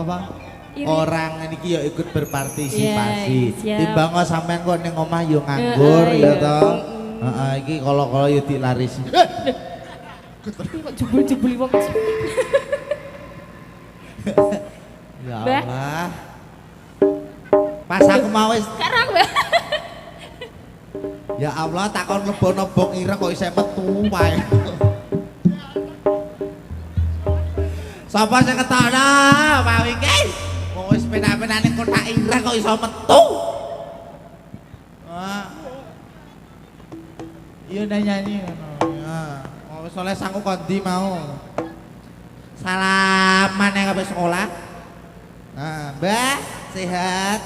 apa? Iri. Orang ini ya ikut berpartisipasi. Timbang kok sampean kok ning omah yo nganggur ya toh. Heeh iki kalau yo dilarisi. Kok jebul-jebul wong. Ya Allah. Pas aku mau wis Sekarang, Mbak. ya Allah takon lebok-lebok ireng kok isih metu wae. Sapa sing ketana mau iki? Wong wis penak-penane kotak ireng kok iso metu. Wah. Iya nyanyi ngono. Ya. Wong wis oleh sangu kondi mau. Salaman yang habis sekolah. Nah, Mbak, sehat.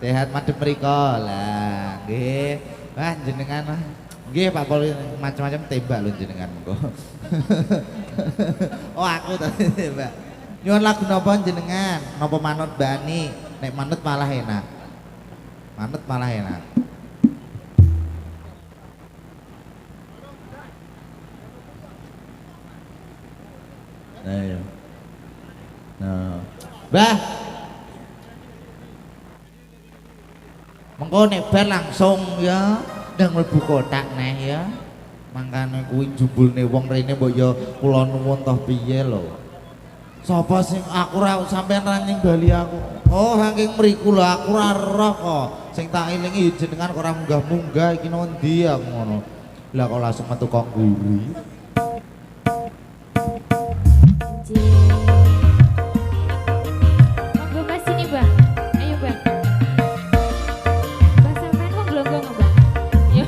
Sehat madhep mriko. Lah, nggih. Wah, jenengan mah. Nggih, Pak Pol macam-macam tembak lho jenengan mengko. Oh, aku tadi Mbak. Nyuwun lagu napa jenengan? Napa manut Bani? Nek manut malah enak. Manut malah enak. Ayo. Nah. Mbah. Mengko nek bar langsung ya ndang mlebu kotak neh ya. Mangkane kuwi jumbulne wong rene mbok ya kula nuwun toh piye lho. Sapa sing aku ra sampean ranjing bali aku. Oh, saking mriku lho aku ora roh kok. Sing tak elingi jenengan kok ora munggah-munggah iki nondi aku ngono. Lah kok langsung metu kok nguri. Monggo Mas sini, Mbak. Ayo, Mbak. Mbak sampean wong glonggong, Mbak. Yo.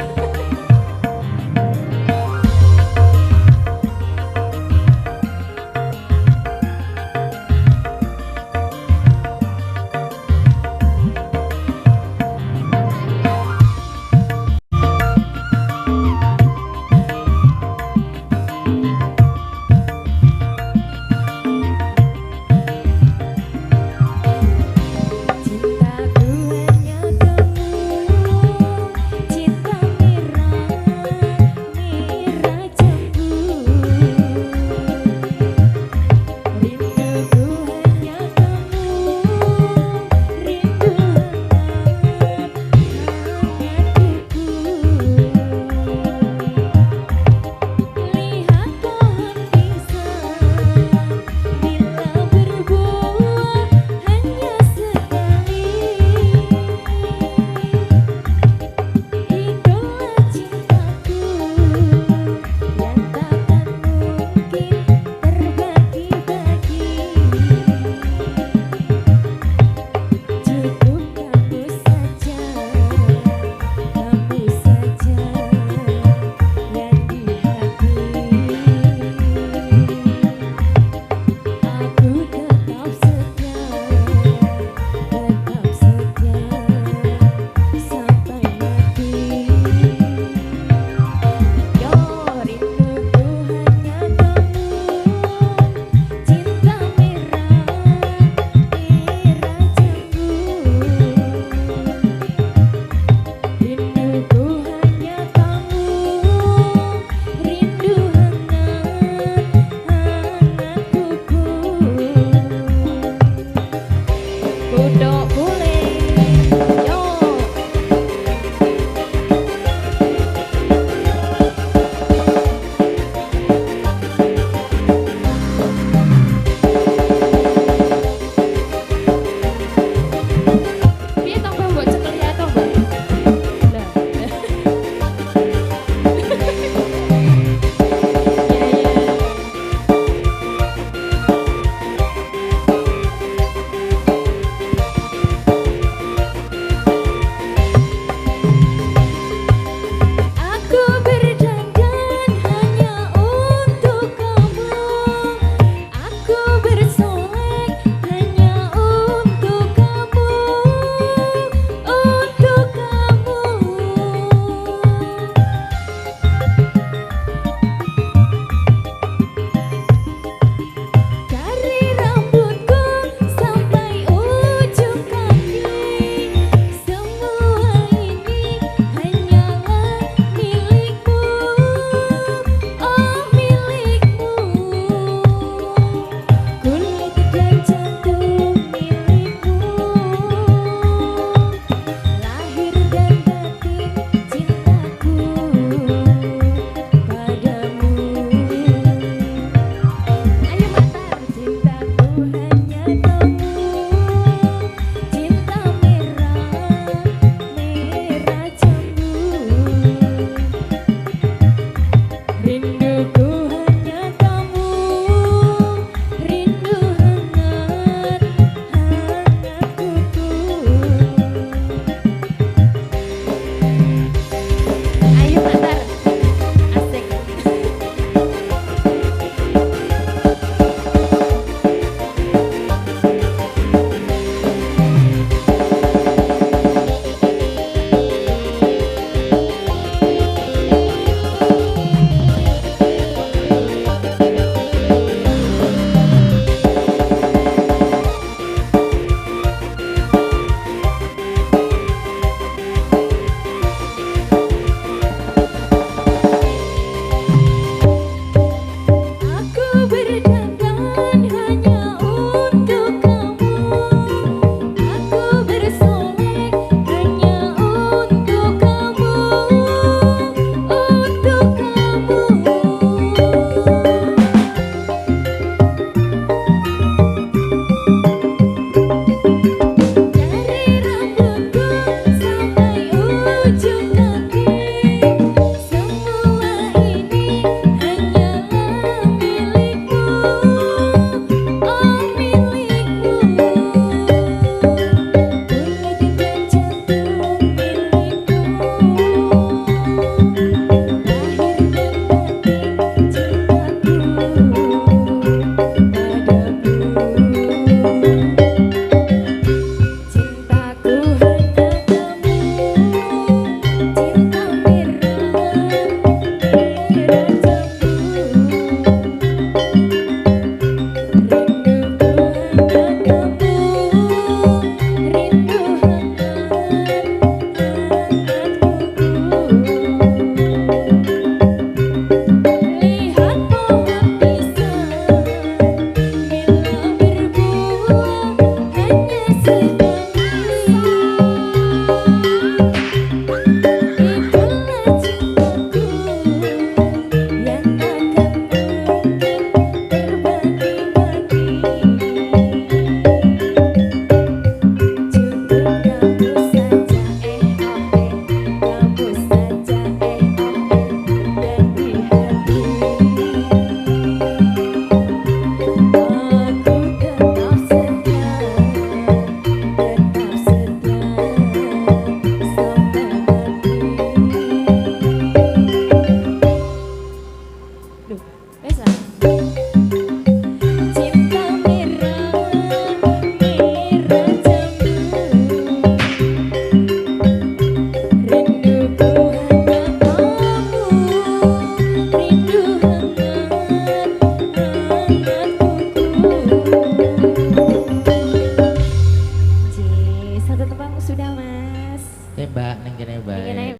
dadah Mas. Mbak ning kene Ning bae. kene